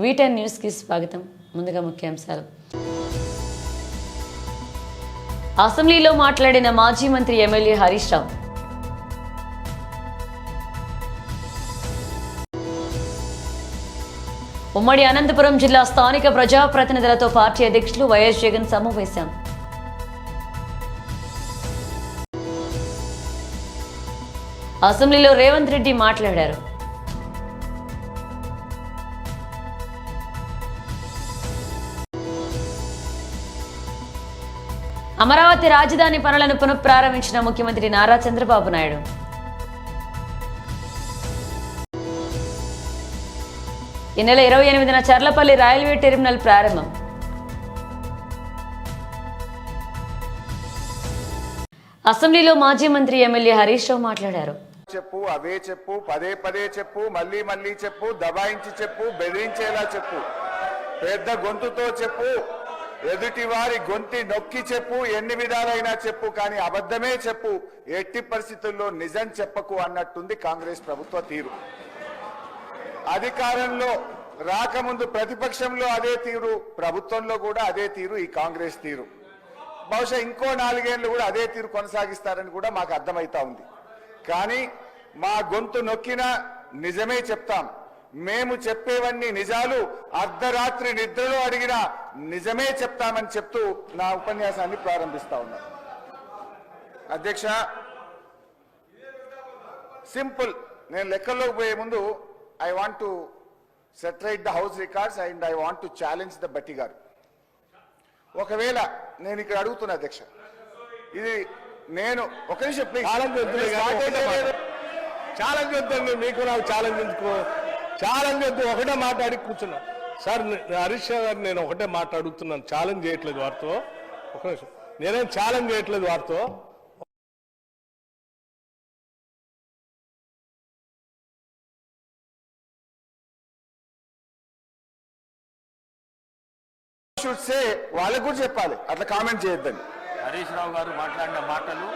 V10 న్యూస్కి స్వాగతం. ముందుగా ముఖ్యాంశాలు. అసెంబ్లీలో మాట్లాడిన మాజీ మంత్రి ఎమ్మెల్యే హరీష్ రావు. ఉమ్మడి అనంతపురం జిల్లా స్థానిక ప్రజాప్రతినిధులతో పార్టీ అధ్యక్షులు వైఎస్ జగన్ సమావేశం. అసెంబ్లీలో రేవంత్ రెడ్డి మాట్లాడారు. అమరావతి రాజధాని పనులను పునఃప్రారంభించిన ముఖ్యమంత్రి నారా చంద్రబాబు నాయుడు. ఈ నెల 28న చర్లపల్లి రైల్వే టెర్మినల్ ప్రారంభం. అసెంబ్లీలో మాజీ మంత్రి ఎమ్మెల్యే హరీష్ రావు మాట్లాడారు. చెప్పు, అవే చెప్పు, పదే పదే చెప్పు, మళ్ళీ మళ్ళీ చెప్పు, దబాయించి చెప్పు, బెదిరించేలా చెప్పు, పెద్ద గొంతుతో చెప్పు, ఎదుటి వారి గొంతి నొక్కి చెప్పు, ఎన్ని విధాలైనా చెప్పు, కానీ అబద్ధమే చెప్పు, ఎట్టి పరిస్థితుల్లో నిజం చెప్పకు అన్నట్టుంది కాంగ్రెస్ ప్రభుత్వ తీరు. అధికారంలో రాకముందు ప్రతిపక్షంలో అదే తీరు, ప్రభుత్వంలో కూడా అదే తీరు ఈ కాంగ్రెస్ తీరు. బహుశా ఇంకో 4 ఏళ్లు కూడా అదే తీరు కొనసాగిస్తారని కూడా మాకు అర్థమైతా ఉంది. కానీ మా గొంతు నొక్కినా నిజమే చెప్తాం. మేము చెప్పేవన్నీ నిజాలు, అర్ధరాత్రి నిద్రలో అడిగినా నిజమే చెప్తామని చెప్తూ నా ఉపన్యాసాన్ని ప్రారంభిస్తా ఉన్నాను. అధ్యక్ష, సింపుల్. నేను లెక్కల్లోకి పోయే ముందు I want to set right the house records and I want to challenge the Bhatti గారు. ఒకవేళ నేను ఇక్కడ అడుగుతున్నా అధ్యక్ష, ఇది నేను ఒక నిమిషం ప్లీజ్. ఛాలెంజ్ వద్దండి, మీకు నాకు ఛాలెంజ్ ఎందుకు? ఛాలెంజ్ వద్దు, ఒకటే మాట్లాడి కూర్చున్నా. సార్ హరీష్ గారు, నేను ఒకటే మాట్లాడుతున్నాను, ఛాలెంజ్ చేయట్లేదు వారితో. ఒక నిమిషం, నేనేం ఛాలెంజ్ చేయట్లేదు వారితో. వాళ్ళకు కూడా చెప్పాలి, అట్లా కామెంట్ చేయొద్దండి. హరీష్ రావు గారు మాట్లాడిన మాటలు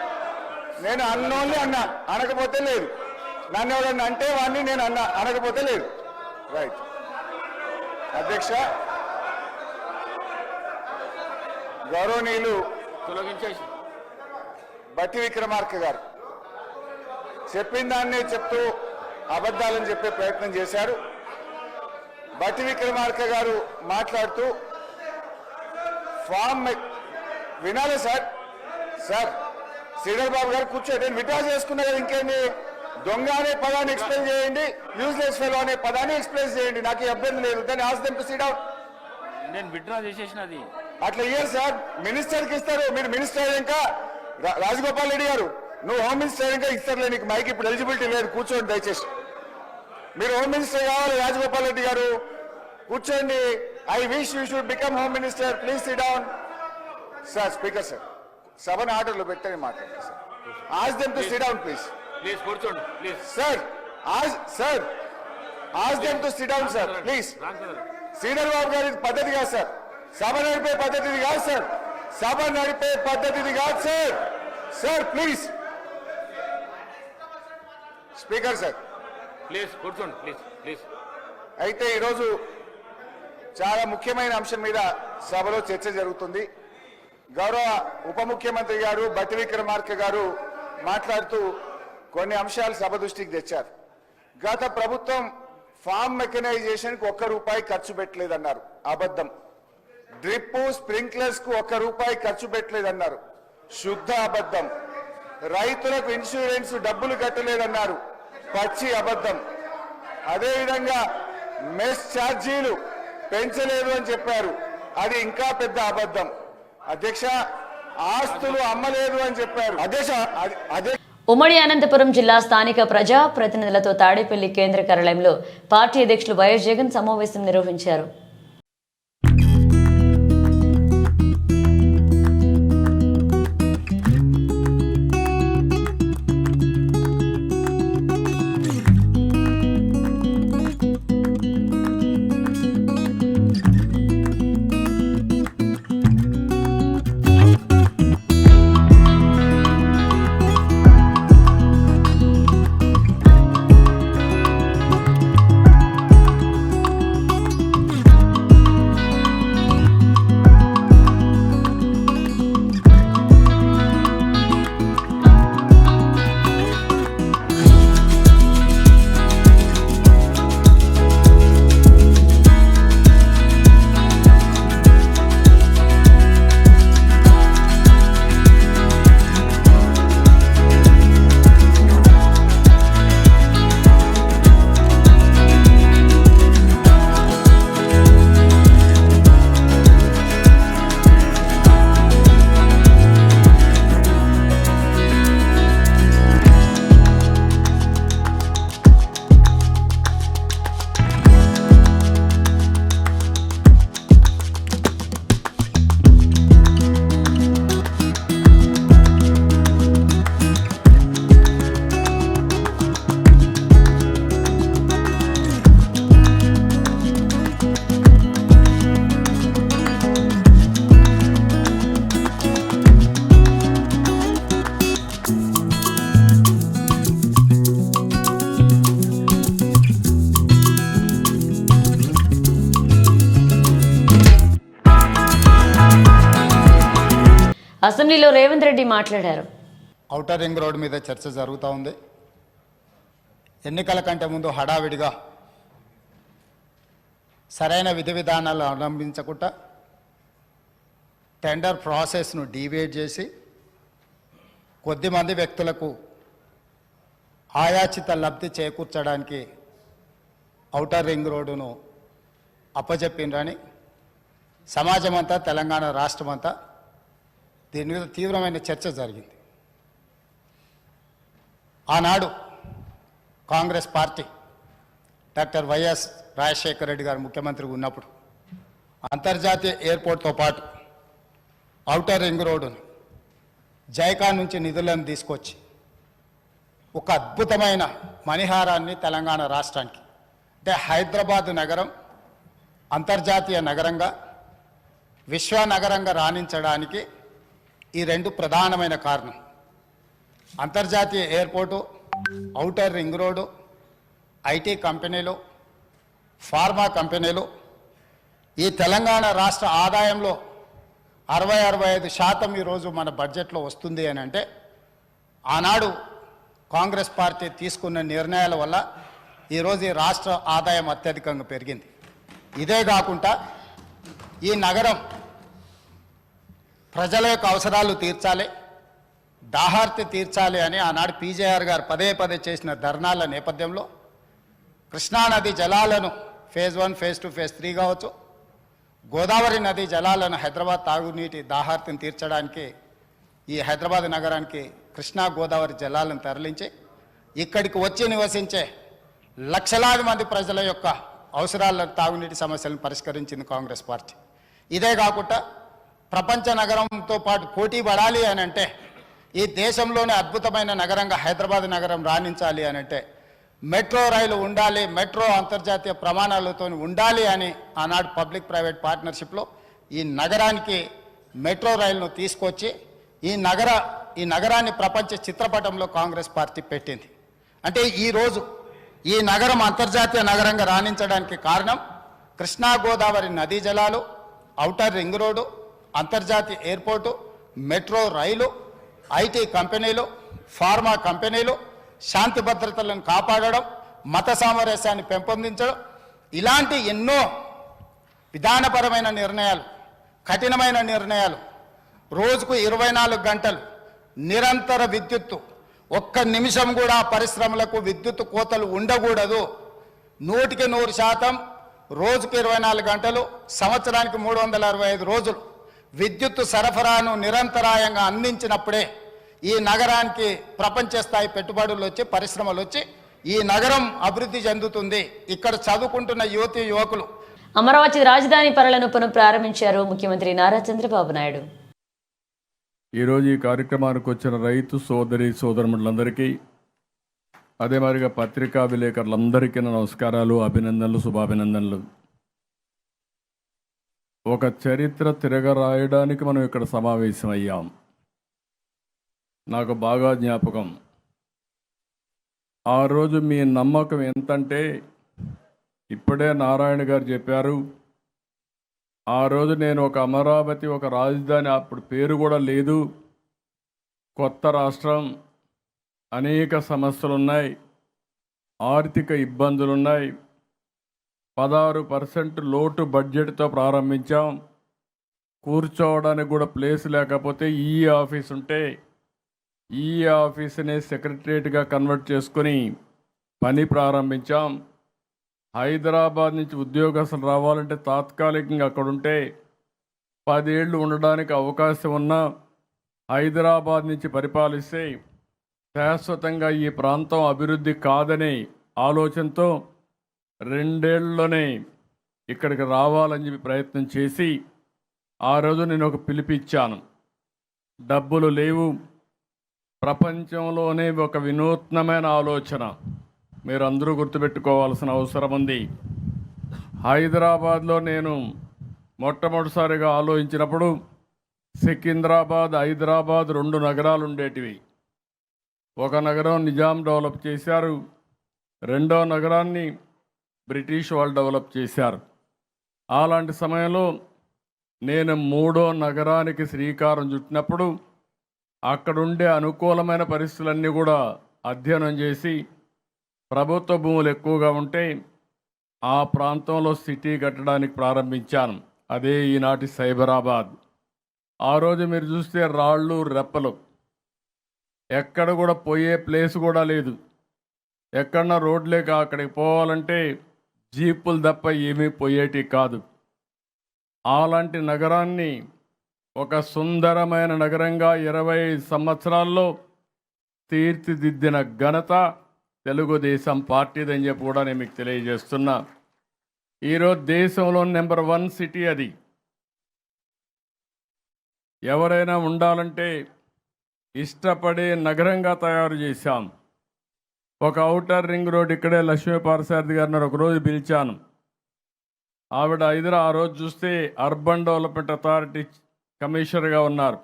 నేను అన్నోన్లీ అన్నా, అనకపోతే లేదు. నన్ను ఎవరన్నా అంటే వాడిని నేను అన్నా, అనకపోతే లేదు. రైట్. అధ్యక్ష, గౌరవనీయులు తొలగించేసి బట్టి విక్రమార్క గారు చెప్పిన దాన్నే చెప్తూ అబద్ధాలని చెప్పే ప్రయత్నం చేశారు. బట్టి విక్రమార్క గారు మాట్లాడుతూ ఫామ్ వినాలి సార్. సార్ శ్రీధర్ బాబు గారు కూర్చో, నేను విడ్రా చేసుకున్నా కదా, ఇంకేంది? దొంగ అనే పదాన్ని ఎక్స్ప్లెయిన్ చేయండి, యూజ్లెస్ ఫెలో అనే పదాన్ని ఎక్స్ప్లెయిన్ చేయండి, నాకు ఇబ్బంది లేదు. దాన్ని ఆస్ దెమ్ టు సిట్ డౌన్. నేను విత్డ్రా చేసేసినది అట్లా ఇయ్యారు సార్, మినిస్టర్కి ఇస్తారు. మీరు మినిస్టర్ అయ్యాక రాజగోపాల్ రెడ్డి గారు, నువ్వు హోమ్ మినిస్టర్ అయ్యాక ఇస్తారులే, నీకు మైక్ ఇప్పుడు ఎలిజిబిలిటీ లేదు, కూర్చోండి దయచేసి. మీరు హోమ్ మినిస్టర్ కావాలి రాజగోపాల్ రెడ్డి గారు, కూర్చోండి. I wish you should become home minister, please sit down. Sir speaker sir, సభను ఆర్డర్లో పెట్టని మాట్లాడండి sir. Ask them to sit down please. Please కూర్చోండి please. Sir ask them to sit down sir please. Sridhar Babu గారి పద్ధతి కాదు సార్, సభ నడిపే పద్ధతిది కాదు సార్, సభ నడిపే పద్ధతిది కాదు sir. Sir please. Speaker sir please కూర్చోండి ప్లీజ్ ప్లీజ్. అయితే ఈరోజు చాలా ముఖ్యమైన అంశం మీద సభలో చర్చ జరుగుతుంది. గౌరవ ఉప ముఖ్యమంత్రి గారు బట్టి విక్రమార్క గారు మాట్లాడుతూ కొన్ని అంశాలు సభ దృష్టికి తెచ్చారు. గత ప్రభుత్వం ఫామ్ మెకనైజేషన్ కు ₹1 ఖర్చు పెట్టలేదన్నారు, అబద్ధం. డ్రిప్ స్ప్రింక్లర్స్ కు ₹1 ఖర్చు పెట్టలేదన్నారు, శుద్ధ అబద్ధం. రైతులకు ఇన్సూరెన్స్ డబ్బులు కట్టలేదన్నారు, పచ్చి అబద్ధం. అదేవిధంగా మెస్ ఛార్జీలు పెంచలేదు అని చెప్పారు, అది ఇంకా పెద్ద అబద్ధం. అధ్యక్ష, ఆస్తులు అమ్మలేదు అని చెప్పారు. అధ్యక్ష, ఉమ్మడి అనంతపురం జిల్లా స్థానిక ప్రజా ప్రతినిధులతో తాడేపల్లి కేంద్ర కార్యాలయంలో పార్టీ అధ్యక్షులు వైఎస్ జగన్ సమావేశం నిర్వహించారు. అసెంబ్లీలో రేవంత్ రెడ్డి మాట్లాడారు. ఔటర్ రింగ్ రోడ్డు మీద చర్చ జరుగుతూ ఉంది. ఎన్నికల కంటే ముందు హడావిడిగా సరైన విధి విధానాలు అవలంబించకుండా టెండర్ ప్రాసెస్ను డీవియేట్ చేసి కొద్దిమంది వ్యక్తులకు ఆయాచిత లబ్ధి చేకూర్చడానికి ఔటర్ రింగ్ రోడ్డును అప్పచెప్పిండ్రని సమాజమంతా, తెలంగాణ రాష్ట్రమంతా దీని మీద తీవ్రమైన చర్చ జరిగింది. ఆనాడు Congress party doctor YS Rajasekhara Reddy గారు ముఖ్యమంత్రిగా ఉన్నప్పుడు అంతర్జాతీయ ఎయిర్పోర్ట్తో పాటు ఔటర్ రింగ్ రోడ్డుని జైకా నుంచి నిధులను తీసుకొచ్చి ఒక అద్భుతమైన మణిహారాన్ని తెలంగాణ రాష్ట్రానికి, అంటే హైదరాబాదు నగరం అంతర్జాతీయ నగరంగా, విశ్వనగరంగా రాణించడానికి ఈ రెండు ప్రధానమైన కారణం. అంతర్జాతీయ airport, outer ring road, IT కంపెనీలు, ఫార్మా కంపెనీలు. ఈ తెలంగాణ రాష్ట్ర ఆదాయంలో 60-65% ఈరోజు మన బడ్జెట్లో వస్తుంది అని అంటే ఆనాడు కాంగ్రెస్ పార్టీ తీసుకున్న నిర్ణయాల వల్ల ఈరోజు ఈ రాష్ట్ర ఆదాయం అత్యధికంగా పెరిగింది. ఇదే కాకుండా ఈ నగరం ప్రజల యొక్క అవసరాలు తీర్చాలి, దాహార్తి తీర్చాలి అని ఆనాడు పీజేఆర్ గారు పదే పదే చేసిన ధర్నాల నేపథ్యంలో కృష్ణానది జలాలను ఫేజ్ 1, ఫేజ్ 2, ఫేజ్ 3 కావచ్చు, గోదావరి నది జలాలను హైదరాబాద్ తాగునీటి దాహార్తిని తీర్చడానికి ఈ హైదరాబాద్ నగరానికి కృష్ణా గోదావరి జలాలను తరలించి ఇక్కడికి వచ్చి నివసించే లక్షలాది మంది ప్రజల యొక్క అవసరాలను, తాగునీటి సమస్యలను పరిష్కరించింది కాంగ్రెస్ పార్టీ. ఇదే కాకుండా ప్రపంచ నగరంతో పాటు పోటీ పడాలి అని అంటే, ఈ దేశంలోనే అద్భుతమైన నగరంగా హైదరాబాద్ నగరం రాణించాలి అని అంటే మెట్రో రైలు ఉండాలి, మెట్రో అంతర్జాతీయ ప్రమాణాలతో ఉండాలి అని ఆనాడు పబ్లిక్ ప్రైవేట్ పార్ట్నర్షిప్లో ఈ నగరానికి మెట్రో రైలును తీసుకొచ్చి ఈ నగరాన్ని ప్రపంచ చిత్రపటంలో కాంగ్రెస్ పార్టీ పెట్టింది. అంటే ఈరోజు ఈ నగరం అంతర్జాతీయ నగరంగా రాణించడానికి కారణం కృష్ణా గోదావరి నదీ జలాలు, ఔటర్ రింగ్ రోడ్డు, అంతర్జాతీయ ఎయిర్పోర్టు, మెట్రో రైలు, ఐటీ కంపెనీలు, ఫార్మా కంపెనీలు, శాంతి భద్రతలను కాపాడడం, మత సామరస్యాన్ని పెంపొందించడం, ఇలాంటి ఎన్నో విధానపరమైన నిర్ణయాలు, కఠినమైన నిర్ణయాలు, రోజుకు 24 గంటలు నిరంతర విద్యుత్తు, ఒక్క నిమిషం కూడా పరిశ్రమలకు విద్యుత్ కోతలు ఉండకూడదు, 100% రోజుకు 24 గంటలు, సంవత్సరానికి 365 రోజులు విద్యుత్తు సరఫరాను నిరంతరాయంగా అందించినప్పుడే ఈ నగరానికి ప్రపంచ స్థాయి పెట్టుబడులు వచ్చి, పరిశ్రమలు వచ్చి ఈ నగరం అభివృద్ధి చెందుతుంది. ఇక్కడ చదువుకుంటున్న యువతి యువకులు. అమరావతి రాజధాని పనులను పునః ప్రారంభించారు ముఖ్యమంత్రి నారా చంద్రబాబు నాయుడు. ఈరోజు ఈ కార్యక్రమానికి వచ్చిన రైతు సోదరి సోదరులందరికీ, అదే మాదిరిగా పత్రికా విలేకరులందరికీ నమస్కారాలు, అభినందనలు, శుభాభినందనలు. ఒక చరిత్ర తిరగరాయడానికి మనం ఇక్కడ సమావేశమయ్యాం. నాకు బాగా జ్ఞాపకం, ఆ రోజు మీ నమ్మకం ఎంతంటే, ఇప్పుడే నారాయణ గారు చెప్పారు, ఆ రోజు నేను ఒక అమరావతి, ఒక రాజధాని, అప్పుడు పేరు కూడా లేదు, కొత్త రాష్ట్రం, అనేక సమస్యలున్నాయి, ఆర్థిక ఇబ్బందులున్నాయి, 16% లోటు బడ్జెట్తో ప్రారంభించాం, కూర్చోవడానికి కూడా ప్లేస్ లేకపోతే ఈ ఆఫీస్ ఉంటే ఈ ఆఫీస్ని సెక్రటరియట్గా కన్వర్ట్ చేసుకొని పని ప్రారంభించాం. హైదరాబాద్ నుంచి ఉద్యోగస్తులు రావాలంటే తాత్కాలికంగా అక్కడుంటే 10 ఏళ్ళు ఉండడానికి అవకాశం ఉన్నా, హైదరాబాద్ నుంచి పరిపాలిస్తే శాశ్వతంగా ఈ ప్రాంతం అభివృద్ధి కాదనే ఆలోచనతో 2 ఏళ్లలోనే ఇక్కడికి రావాలని చెప్పి ప్రయత్నం చేసి ఆ రోజు నేను ఒక పిలిపిచ్చాను. డబ్బులు లేవు, ప్రపంచంలోనే ఒక వినూత్నమైన ఆలోచన మీరందరూ గుర్తుపెట్టుకోవాల్సిన అవసరం ఉంది. హైదరాబాద్లో నేను మొట్టమొదటిసారిగా ఆలోచించినప్పుడు సికింద్రాబాద్, హైదరాబాద్ 2 నగరాలు ఉండేటివి. ఒక నగరం నిజాం డెవలప్ చేశారు, రెండో నగరాన్ని బ్రిటిష్ వాళ్ళు డెవలప్ చేశారు. అలాంటి సమయంలో నేను 3వ నగరానికి శ్రీకారం చుట్టినప్పుడు అక్కడుండే అనుకూలమైన పరిస్థితులన్నీ కూడా అధ్యయనం చేసి ప్రభుత్వ భూములు ఎక్కువగా ఉంటే ఆ ప్రాంతంలో సిటీ కట్టడానికి ప్రారంభించాను. అదే ఈనాటి సైబరాబాద్. ఆ రోజు మీరు చూస్తే రాళ్ళు రెప్పలు, ఎక్కడ కూడా పోయే ప్లేస్ కూడా లేదు. ఎక్కడన్నా రోడ్లేక అక్కడికి పోవాలంటే జీపులు తప్ప ఏమీ పోయేటి కాదు. అలాంటి నగరాన్ని ఒక సుందరమైన నగరంగా 25 సంవత్సరాల్లో తీర్చిదిద్దిన ఘనత తెలుగుదేశం పార్టీదని చెప్పి కూడా నేను మీకు తెలియజేస్తున్నా. ఈరోజు దేశంలో నెంబర్ 1 సిటీ అది. ఎవరైనా ఉండాలంటే ఇష్టపడే నగరంగా తయారు చేశాం. ఒక ఔటర్ రింగ్ రోడ్ ఇక్కడే లక్ష్మీపార్సారథి గారిని ఒకరోజు పిలిచాను. ఆవిడ ఆ రోజు చూస్తే అర్బన్ డెవలప్మెంట్ అథారిటీ కమిషనర్గా ఉన్నారు.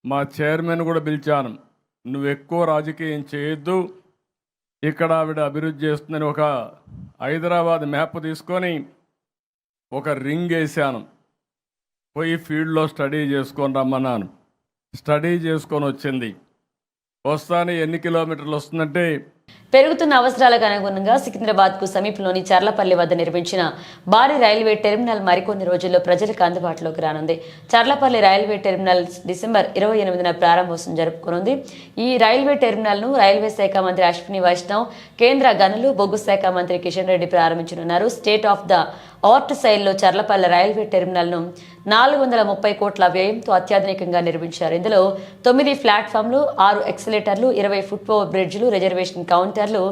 మా చైర్మన్ కూడా పిలిచాను. నువ్వు ఎక్కువ రాజకీయం చేయొద్దు, ఇక్కడ ఆవిడ అభివృద్ధి చేస్తుందని ఒక హైదరాబాద్ మ్యాప్ తీసుకొని ఒక రింగ్ వేసాను. పోయి ఫీల్డ్లో స్టడీ చేసుకొని రమ్మన్నాను. స్టడీ చేసుకొని వచ్చింది. వస్తానే ఎన్ని కిలోమీటర్లు వస్తుందంటే పెరుగుతున్న అవసరాలకు అనుగుణంగా సికింద్రాబాద్కు సమీపంలోని చర్లపల్లి వద్ద నిర్మించిన భారీ రైల్వే టెర్మినల్ మరికొన్ని రోజుల్లో ప్రజలకు అందుబాటులోకి రానుంది. చర్లపల్లి రైల్వే టెర్మినల్ డిసెంబర్ 28న ప్రారంభోత్సవం జరుపుకోనుంది. ఈ రైల్వే టెర్మినల్ను రైల్వే శాఖ మంత్రి అశ్విని వైష్ణవ్, కేంద్ర గనులు బొగ్గు శాఖ మంత్రి కిషన్ రెడ్డి ప్రారంభించనున్నారు. స్టేట్ ఆఫ్ ద ఆర్ట్ శైలిలో చర్లపల్లి రైల్వే టెర్మినల్ను 430 కోట్ల వ్యయంతో అత్యాధునికంగా నిర్మించారు. ఇందులో 9 ప్లాట్ఫామ్లు, 6 ఎక్సలేటర్లు, 20 ఫుట్ ఓవర్ బ్రిడ్జ్లు, రిజర్వేషన్ కౌంటర్లు,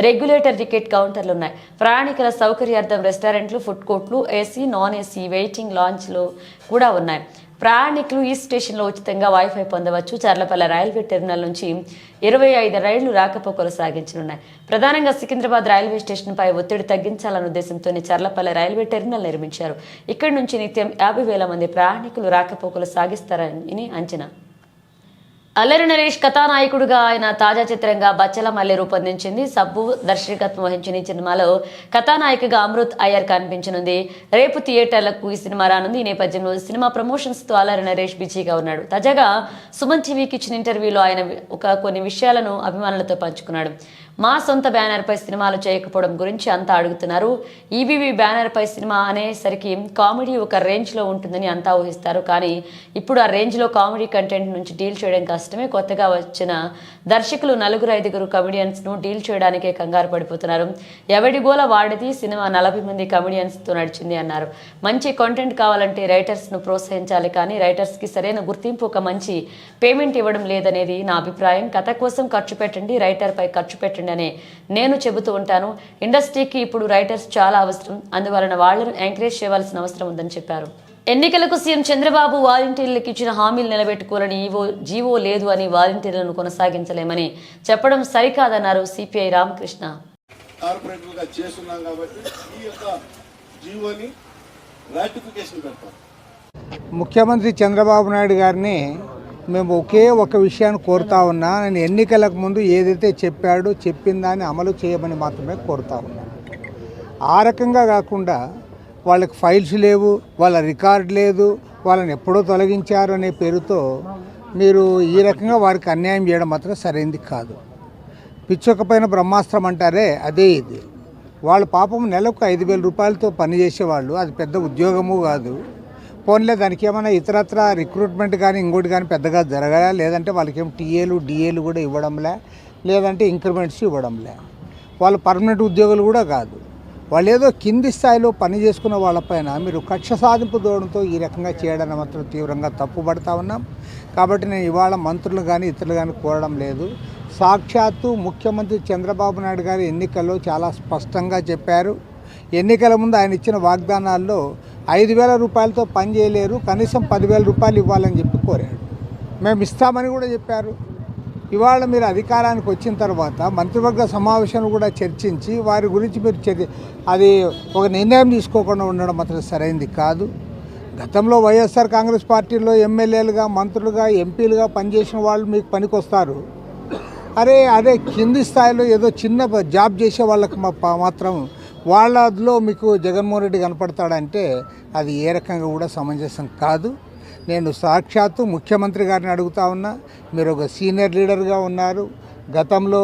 రెగ్యులేటర్ టికెట్ కౌంటర్లు ఉన్నాయి. ప్రయాణికుల సౌకర్యార్థం రెస్టారెంట్లు, ఫుడ్ కోర్ట్లు, ఏసీ, నాన్ ఏసీ వెయిటింగ్ లాంజ్లు కూడా ఉన్నాయి. ప్రయాణికులు ఈ స్టేషన్లో ఉచితంగా వైఫై పొందవచ్చు. చర్లపల్లి రైల్వే టెర్మినల్ నుంచి 25 రైళ్లు రాకపోకలు సాగించనున్నాయి. ప్రధానంగా సికింద్రాబాద్ రైల్వే స్టేషన్పై ఒత్తిడి తగ్గించాలన్న ఉద్దేశంతోనే చర్లపల్లి రైల్వే టెర్మినల్ నిర్మించారు. ఇక్కడి నుంచి నిత్యం 50,000 మంది ప్రయాణికులు రాకపోకలు సాగిస్తారని అంచనా. అల్లరి నరేష్ కథానాయకుడిగా ఆయన తాజా చిత్రంగా బచ్చల మల్లె రూపొందించింది. సబ్బు దర్శకత్వం వహించిన ఈ సినిమాలో కథానాయికగా అమృత్ అయ్యర్ కనిపించనుంది. రేపు థియేటర్లకు ఈ సినిమా రానుంది. ఈ నేపథ్యంలో సినిమా ప్రమోషన్స్తో అల్లరి నరేష్ బిజీగా ఉన్నాడు. తాజాగా సుమన్ టీవీకి ఇచ్చిన ఇంటర్వ్యూలో ఆయన కొన్ని విషయాలను అభిమానులతో పంచుకున్నాడు. మా సొంత బ్యానర్పై సినిమాలు చేయకపోవడం గురించి అంతా అడుగుతున్నారు. ఈబీవీ బ్యానర్పై సినిమా అనేసరికి కామెడీ ఒక రేంజ్లో ఉంటుందని అంతా ఊహిస్తారు. కానీ ఇప్పుడు ఆ రేంజ్లో కామెడీ కంటెంట్ నుంచి డీల్ చేయడం కష్టమే. కొత్తగా వచ్చిన దర్శకులు 4-5 కమెడియన్స్ను డీల్ చేయడానికే కంగారు పడిపోతున్నారు. ఎవడిగోల వాడిది సినిమా 40 మంది కమెడియన్స్తో నడిచింది అన్నారు. మంచి కంటెంట్ కావాలంటే రైటర్స్ను ప్రోత్సహించాలి, కానీ రైటర్స్కి సరైన గుర్తింపు, ఒక మంచి పేమెంట్ ఇవ్వడం లేదనేది నా అభిప్రాయం. కథ కోసం ఖర్చు పెట్టండి, రైటర్పై ఖర్చు పెట్టండి అని నేను చెబుతూ ఉంటాను. ఇండస్ట్రీకి ఇప్పుడు రైటర్స్ చాలా అవసరం, అందువలన వాళ్లను ఎంకరేజ్ చేయవలసిన అవసరం ఉందని చెప్పారు. ఎన్నికలకు సీఎం చంద్రబాబు వాలంటీర్లకు ఇచ్చిన హామీలు నిలబెట్టుకోవాలని జీవో లేదు అని వాలంటీర్లను కొనసాగించలేమని చెప్పడం సరికాదన్నారు సిపిఐ రామకృష్ణ. కార్పొరేటర్గా చేస్తున్నాం కాబట్టి ఈ యొక్క జీవోని రాటిఫికేషన్ పెడతాం. ముఖ్యమంత్రి చంద్రబాబు నాయుడు గారిని మేము ఒకే ఒక విషయాన్ని కోరుతా ఉన్నా, నేను ఎన్నికలకు ముందు ఏదైతే చెప్పాడో చెప్పిన దాన్ని అమలు చేయమని మాత్రమే కోరుతా ఉన్నా. ఆ రకంగా కాకుండా వాళ్ళకి ఫైల్స్ లేవు, వాళ్ళ రికార్డ్ లేదు, వాళ్ళని ఎప్పుడో తొలగించారు అనే పేరుతో మీరు ఈ రకంగా వారికి అన్యాయం చేయడం మాత్రం సరైనది కాదు. పిచ్చొకపోయిన బ్రహ్మాస్త్రం అంటారే, అదే ఇది. వాళ్ళ పాపం నెలకు 5,000 రూపాయలతో పనిచేసేవాళ్ళు, అది పెద్ద ఉద్యోగము కాదు. పోన్లే దానికి ఏమైనా ఇతరత్ర రిక్రూట్మెంట్ కానీ ఇంకోటి కానీ పెద్దగా జరగాలా, లేదంటే వాళ్ళకి ఏం టీఏలు డిఏలు కూడా ఇవ్వడంలే, లేదంటే ఇంక్రిమెంట్స్ ఇవ్వడంలే. వాళ్ళు పర్మనెంట్ ఉద్యోగులు కూడా కాదు. వాళ్ళు ఏదో కింది స్థాయిలో పని చేసుకున్న వాళ్ళపైన మీరు కక్ష సాధింపు ధోరణితో ఈ రకంగా చేయడాన్ని మాత్రం తీవ్రంగా తప్పుపడతా ఉన్నాం. కాబట్టి నేను ఇవాళ మంత్రులు కానీ ఇతరులు కానీ కోరడం లేదు. సాక్షాత్తు ముఖ్యమంత్రి చంద్రబాబు నాయుడు గారు ఎన్నికల్లో చాలా స్పష్టంగా చెప్పారు. ఎన్నికల ముందు ఆయన ఇచ్చిన వాగ్దానాల్లో 5,000 రూపాయలతో పని చేయలేరు, కనీసం 10,000 రూపాయలు ఇవ్వాలని చెప్పి కోరాడు. మేము ఇస్తామని కూడా చెప్పారు. ఇవాళ మీరు అధికారానికి వచ్చిన తర్వాత మంత్రివర్గ సమావేశాలు కూడా చర్చించి వారి గురించి మీరు అది ఒక నిర్ణయం తీసుకోకుండా ఉండడం మాత్రం సరైనది కాదు. గతంలో వైఎస్ఆర్ కాంగ్రెస్ పార్టీలో ఎమ్మెల్యేలుగా, మంత్రులుగా, ఎంపీలుగా పనిచేసిన వాళ్ళు మీకు పనికొస్తారు. అదే కింది స్థాయిలో ఏదో చిన్న జాబ్ చేసే వాళ్ళకి మాత్రం వాళ్ళలో మీకు జగన్మోహన్ రెడ్డి కనపడతాడంటే అది ఏ రకంగా కూడా సమంజసం కాదు. నేను సాక్షాత్తు ముఖ్యమంత్రి గారిని అడుగుతా ఉన్నా, మీరు ఒక సీనియర్ లీడర్గా ఉన్నారు, గతంలో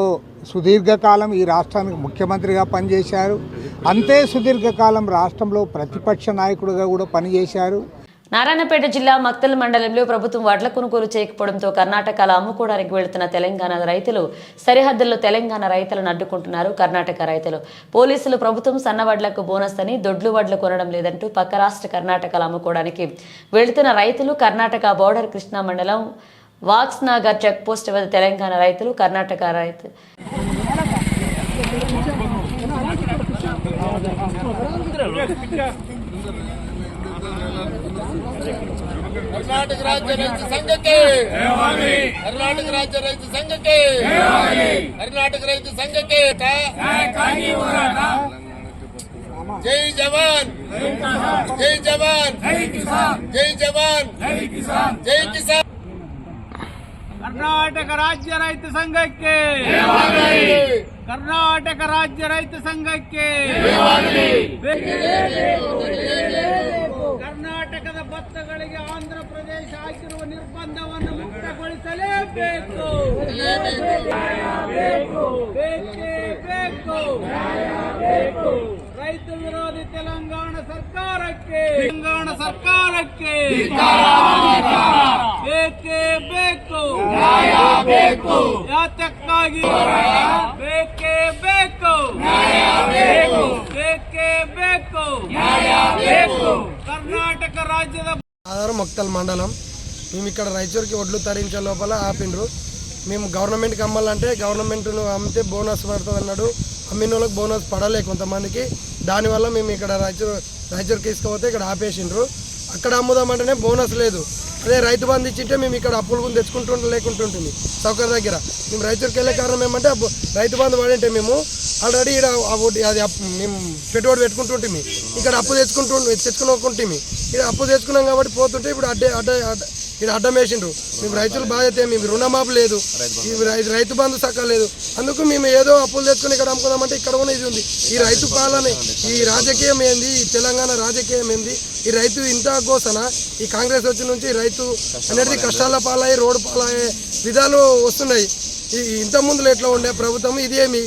సుదీర్ఘకాలం ఈ రాష్ట్రానికి ముఖ్యమంత్రిగా పనిచేశారు, అంతే సుదీర్ఘకాలం రాష్ట్రంలో ప్రతిపక్ష నాయకుడిగా కూడా పనిచేశారు. నారాయణపేట జిల్లా మక్తల్ మండలంలో ప్రభుత్వం వడ్ల కొనుగోలు చేయకపోవడంతో కర్ణాటకలో అమ్ముకోవడానికి వెళుతున్న తెలంగాణ రైతులు సరిహద్దుల్లో తెలంగాణ రైతులను అడ్డుకుంటున్నారు. కర్ణాటక రైతులు పోలీసులు ప్రభుత్వం సన్న వడ్లకు బోనస్ అని దొడ్లు వడ్లు కొనడం లేదంటూ పక్క రాష్ట్ర కర్ణాటకలో అమ్ముకోవడానికి వెళుతున్న రైతులు కర్ణాటక బోర్డర్ కృష్ణా మండలం వాక్స్నగర్ చెక్ పోస్ట్ వద్ద తెలంగాణ రైతులు కర్ణాటక రైతులు ಕರ್ನಾಟಕ ರಾಜ್ಯ ರೈತ ಸಂಘಕ್ಕೆ ಕರ್ನಾಟಕ ರಾಜ್ಯ ರೈತ ಸಂಘಕ್ಕೆ ಕರ್ನಾಟಕ ರೈತ ಸಂಘಕ್ಕೆ ಜೈ ಜವಾನ್ ಜೈ ಜವಾನ್ ಜೈ ಜವಾನ್ ಜೈ ಕಿಸಾನ್ ಕರ್ನಾಟಕ ರಾಜ್ಯ ರೈತ ಸಂಘಕ್ಕೆ ಕರ್ನಾಟಕ ರಾಜ್ಯ ರೈತ ಸಂಘಕ್ಕೆ ಕರ್ನಾಟಕದ ಭತ್ತಗಳಿಗೆ ಆಂಧ್ರ ಪ್ರದೇಶ ಹಾಕಿರುವ ನಿರ್ಬಂಧವನ್ನು ಮುಕ್ತಗೊಳಿಸಲೇಬೇಕು. ಬೇಕೇ ಬೇಕು. ರೈತ ವಿರೋಧಿ ತೆಲಂಗಾಣ ಸರ್ಕಾರಕ್ಕೆ ಬೇಕೇ ಬೇಕು. ಯಾತಕ್ಕಾಗಿ ಬೇಕೇ ಬೇಕು. ಬೇಕೇ ಬೇಕು. కర్ణాటక రాజ్యద ఆధారం మక్తల్ మండలం. మేము ఇక్కడ రైతులకి ఒడ్లు తరించే లోపల ఆపిండ్రు. మేము గవర్నమెంట్కి అమ్మాలంటే గవర్నమెంట్ను అమ్మితే బోనస్ పడుతుంది అన్నాడు. అమ్మిన వాళ్ళకి బోనస్ పడలే కొంతమందికి. దానివల్ల మేము ఇక్కడ రైతులకి తీసుకుపోతే ఇక్కడ ఆపేసిండ్రు. అక్కడ అమ్ముదామంటేనే బోనస్ లేదు. అదే రైతు బంధు ఇచ్చింటే మేము ఇక్కడ అప్పులు లేకుంటుంటుంది సౌకర్య దగ్గర. మేము రైతులకి వెళ్ళే కారణం ఏమంటే రైతు బంధు పడింటే మేము ఆల్రెడీ ఇక్కడ అది మేము పెట్టుబడి పెట్టుకుంటుంటే ఇక్కడ అప్పు తెచ్చుకోకుంటే ఇక్కడ అప్పు తెచ్చుకున్నాం కాబట్టి పోతుంటే ఇప్పుడు ఇక్కడ అడ్డం వేసిండ్రు. మేము రైతులు బాధ్యత, మేము రుణమాఫీ లేదు, రైతు బంధు సక్క లేదు. అందుకు మేము ఏదో అప్పులు తెచ్చుకుని ఇక్కడ అమ్ముకుందామంటే ఇక్కడ కూడా ఇది ఉంది. ఈ రైతు పాలన, ఈ రాజకీయం ఏంది, ఈ తెలంగాణ రాజకీయం ఏంది, ఈ రైతు ఇంత కోసన ఈ కాంగ్రెస్ వచ్చి నుంచి రైతు అనేది కష్టాల పాలయ్యి రోడ్డు పాలయ్యే విధాలు వస్తున్నాయి. ఇంతకుముందులో ఎట్లా ఉండే ప్రభుత్వం ఇదేమి,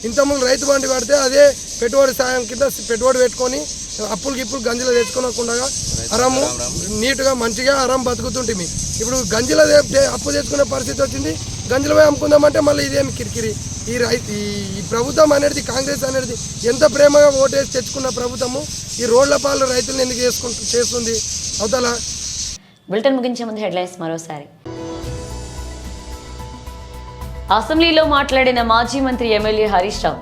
ఇంతకుముందు రైతు బండి పడితే అదే పెట్టుబడి సాయం కింద పెట్టుబడి పెట్టుకొని అప్పులు గంజిలో తెచ్చుకోకుండా అరము నీట్గా మంచిగా అరం బతుకుతుంటే ఇప్పుడు గంజిలో అప్పు తెచ్చుకునే పరిస్థితి వచ్చింది. గంజిలో పోయి అమ్ముకుందామంటే మళ్ళీ ఇదేమి కిరికిరి. ఈ ప్రభుత్వం అనేది కాంగ్రెస్ అనేది ఎంత ప్రేమగా ఓటేసి తెచ్చుకున్న ప్రభుత్వము ఈ రోడ్ల పాలు రైతులను ఎందుకు చేస్తుంది అవతల. బులెటిన్ ముగించే ముందు హెడ్లైన్స్ మరోసారి. అసెంబ్లీలో మాట్లాడిన మాజీ మంత్రి ఎమ్మెల్యే హరీష్ రావు.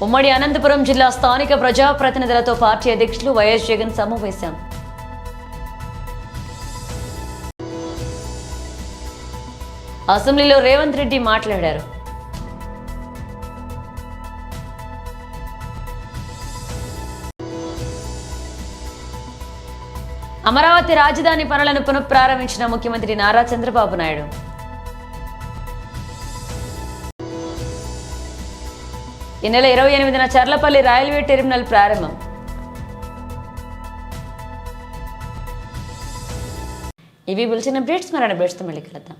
ఉమ్మడి అనంతపురం జిల్లా స్థానిక ప్రజాప్రతినిధులతో పార్టీ అధ్యక్షులు వైఎస్ జగన్ సమావేశం. అసెంబ్లీలో రేవంత్ రెడ్డి మాట్లాడారు. అమరావతి రాజధాని పనులను పునఃప్రారంభించిన ముఖ్యమంత్రి నారా చంద్రబాబు నాయుడు. ఈ నెల 28న చర్లపల్లి రైల్వే టెర్మినల్ ప్రారంభం. ఇవి బులెటిన్ అప్డేట్స్. మరిన్ని అప్డేట్స్తో మళ్ళీ కలుద్దాం.